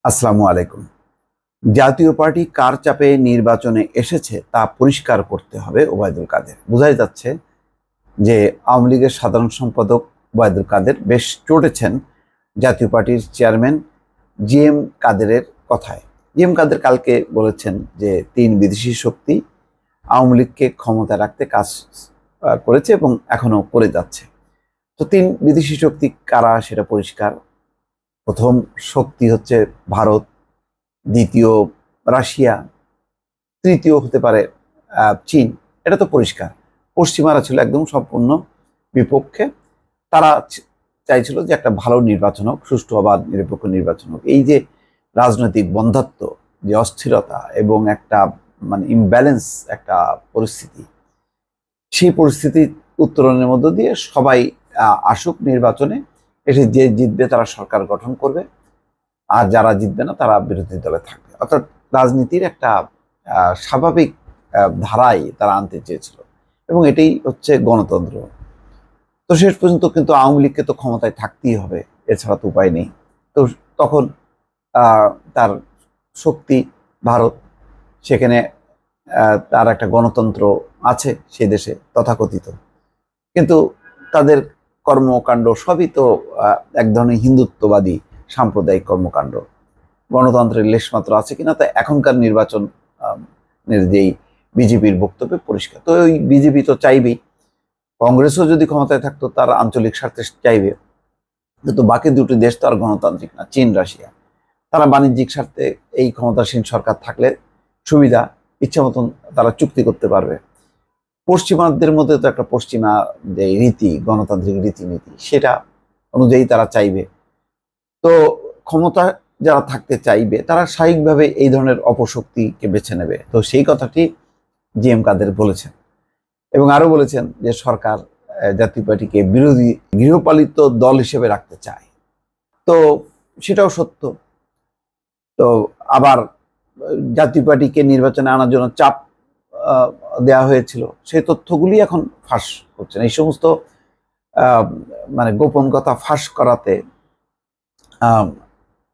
আসসালামু আলাইকুম। জাতীয় পার্টি কার চাপে নির্বাচনে এসেছে তা পরিষ্কার করতে হবে ওবায়দুল কাদের। বোঝাই যাচ্ছে যে আওয়ামী লীগের সাধারণ সম্পাদক ওবায়দুল কাদের বেশ চটেছেন জাতীয় পার্টির চেয়ারম্যান জিএম কাদেরের কথায়। জিএম কাদের কালকে বলেছেন যে ৩ বিদেশি শক্তি আওয়ামী লীগকে ক্ষমতায় রাখতে কাজ করেছে এবং এখনো করে যাচ্ছে। তো ৩ বিদেশি শক্তি কারা সেটা পরিষ্কার। প্রথম শক্তি হচ্ছে ভারত, দ্বিতীয় রাশিয়া, তৃতীয় হতে পারে চীন। এটা তো পরিষ্কার। পশ্চিমারা ছিল একদম সম্পূর্ণ বিপক্ষে। তারা চাইছিল যে একটা ভালো নির্বাচন হোক, সুষ্ঠু অবাধ নিরপেক্ষ নির্বাচন হোক। এই যে রাজনৈতিক বন্ধ্যাত্ব, যে অস্থিরতা এবং একটা ইমব্যালেন্স একটা পরিস্থিতি, সেই পরিস্থিতি উত্তরণের মধ্য দিয়ে সবাই আসুক নির্বাচনে, এসে যে জিতবে তারা সরকার গঠন করবে, আর যারা জিতবে না তারা বিরোধী দলে থাকবে। অর্থাৎ রাজনীতির একটা স্বাভাবিক ধারায় তারা আনতে চেয়েছিল, এবং এটাই হচ্ছে গণতন্ত্র। তো শেষ পর্যন্ত কিন্তু আওয়ামী লীগকে তো ক্ষমতায় থাকতেই হবে, এছাড়া তো উপায় নেই। তো তখন তার শক্তি ভারত, সেখানে তার একটা গণতন্ত্র আছে সেই দেশে তথাকথিত, কিন্তু তাদের কর্মকাণ্ড সবই তো এক ধরনের হিন্দুত্ববাদী সাম্প্রদায়িক কর্মকাণ্ড। গণতন্ত্রের লেশমাত্র আছে কিনা তা এখনকার নির্বাচনের যেই বিজেপির বক্তব্যে পরিষ্কার। তো ওই বিজেপি তো চাইবেই, কংগ্রেসও যদি ক্ষমতায় থাকতো তার আঞ্চলিক স্বার্থে চাইবে, কিন্তু বাকি দুটি দেশ তো আর গণতান্ত্রিক না, চীন রাশিয়া। তারা বাণিজ্যিক স্বার্থে এই ক্ষমতাসীন সরকার থাকলে সুবিধা, ইচ্ছা মতন তারা চুক্তি করতে পারবে। পশ্চিমাদের মধ্যে তো একটা পশ্চিমা যে রীতি, গণতান্ত্রিক রীতিনীতি, সেটা অনুযায়ী তারা চাইবে। তো ক্ষমতা যারা থাকতে চাইবে তারা স্বাভাবিকভাবে এই ধরনের অপশক্তিকে বেছে নেবে। তো সেই কথাটি জিএম কাদের বলেছেন, এবং আরো বলেছেন যে সরকার জাতীয় পার্টিকে বিরোধী গৃহপালিত দল হিসেবে রাখতে চায়। তো সেটাও সত্য। তো আবার জাতীয় পার্টিকে নির্বাচনে আনার জন্য চাপ দেওয়া হয়েছিল, সেই তথ্যগুলি এখন ফাঁস হচ্ছে না। এই সমস্ত গোপন কথা ফাঁস করাতে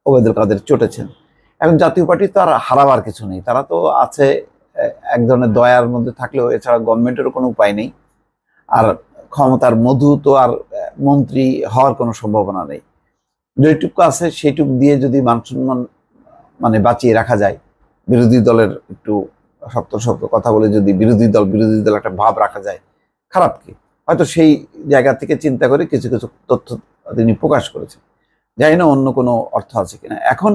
ওবায়দুল কাদের চটেছেন। এখন জাতীয় পার্টি তো আর হারাবার কিছু নেই, তারা তো আছে এক ধরনের দয়ার মধ্যে থাকলেও, এছাড়া গভর্নমেন্টেরও কোনো উপায় নেই। আর ক্ষমতার মধু তো আর মন্ত্রী হওয়ার কোনো সম্ভাবনা নেই। যেটুকু আছে সেইটুকু দিয়ে যদি মান সম্মান বাঁচিয়ে রাখা যায়, বিরোধী দলের একটু শক্ত শক্ত কথা বলে যদি বিরোধী দল একটা ভাব রাখা যায়, খারাপ কি? হয়তো সেই জায়গা থেকে চিন্তা করে কিছু কিছু তথ্য তিনি প্রকাশ করেছেন। জানি না অন্য কোনো অর্থ আছে কিনা। এখন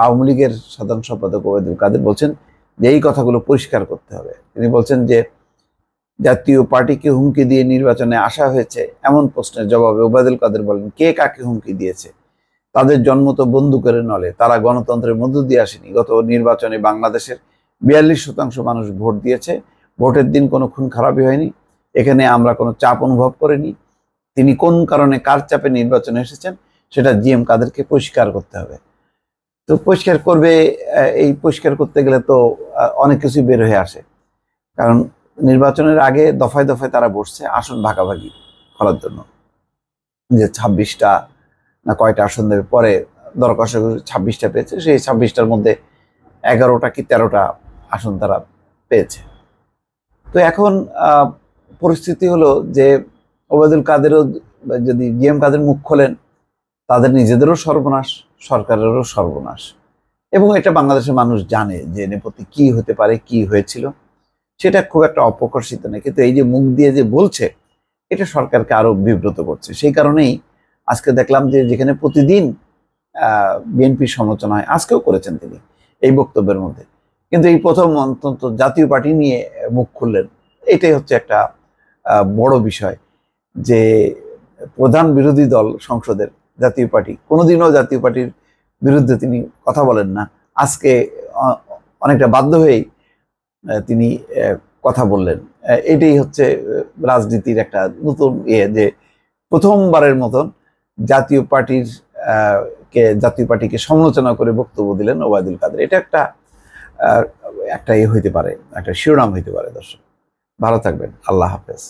আওয়ামী লীগের সাধারণ সম্পাদক ওবায়দুল কাদের বলছেন যে এই কথাগুলো পরিষ্কার করতে হবে। তিনি বলছেন যে জাতীয় পার্টিকে হুমকি দিয়ে নির্বাচনে আসা হয়েছে, এমন প্রশ্নের জবাবে ওবায়দুল কাদের বলেন, কে কাকে হুমকি দিয়েছে? তাদের জন্ম তো বন্দুকের নলে, তারা গণতন্ত্রের মধ্য দিয়ে আসেনি। গত নির্বাচনে বাংলাদেশের 42% মানুষ ভোট দিয়েছে। ভোটের দিন কোনো খুন খারাপই হয়নি, এখানে আমরা কোনো চাপ অনুভব করিনি। তিনি কোন কারণে কার চাপে নির্বাচনে এসেছেন সেটা জিএম কাদেরকে পরিষ্কার করতে হবে। তো পরিষ্কার করবে, এই পরিষ্কার করতে গেলে তো অনেক কিছু বের হয়ে আসে। কারণ নির্বাচনের আগে দফায় দফায় তারা বসছে আসন ভাগাভাগি করার জন্য, যে 26টা না কয়টা আসন দেবে। পরে দরকষা 26টা পেয়েছে, সেই 26টার মধ্যে 11টা কি 13টা আসন তারা পেয়েছে। তো এখন পরিস্থিতি হলো যে ওবায়দুল কাদেরও যদি জিএম কাদের মুখ খোলেন, তাদের নিজেদেরও সর্বনাশ, সরকারেরও সর্বনাশ। এবং এটা বাংলাদেশের মানুষ জানে যে নেপথ্যে কি হতে পারে, কি হয়েছিল, সেটা খুব একটা অপ্রকাশিত নেই। কিন্তু এই যে মুখ দিয়ে যে বলছে, এটা সরকারকে আরো বিব্রত করছে। সেই কারণেই আজকে দেখলাম যে যেখানে প্রতিদিন বিএনপির সমালোচনা হয়, আজকেও করেছেন তিনি এই বক্তব্যের মধ্যে, কিন্তু এই প্রথম অন্তত জাতীয় পার্টি নিয়ে মুখ খুললেন। এটাই হচ্ছে একটা বড় বিষয় যে প্রধান বিরোধী দল সংসদের জাতীয় পার্টি, কোনোদিনও জাতীয় পার্টির বিরুদ্ধে তিনি কথা বলেন না। আজকে অনেকটা বাধ্য হয়েই তিনি কথা বললেন। এটাই হচ্ছে রাজনীতির একটা নতুন যে প্রথমবারের মতন জাতীয় পার্টিকে সমালোচনা করে বক্তব্য দিলেন ওবায়দুল কাদের। এটা একটা হইতে পারে, একটা শিরোনাম হইতে পারে। দর্শক ভালো থাকবেন, আল্লাহ হাফেজ।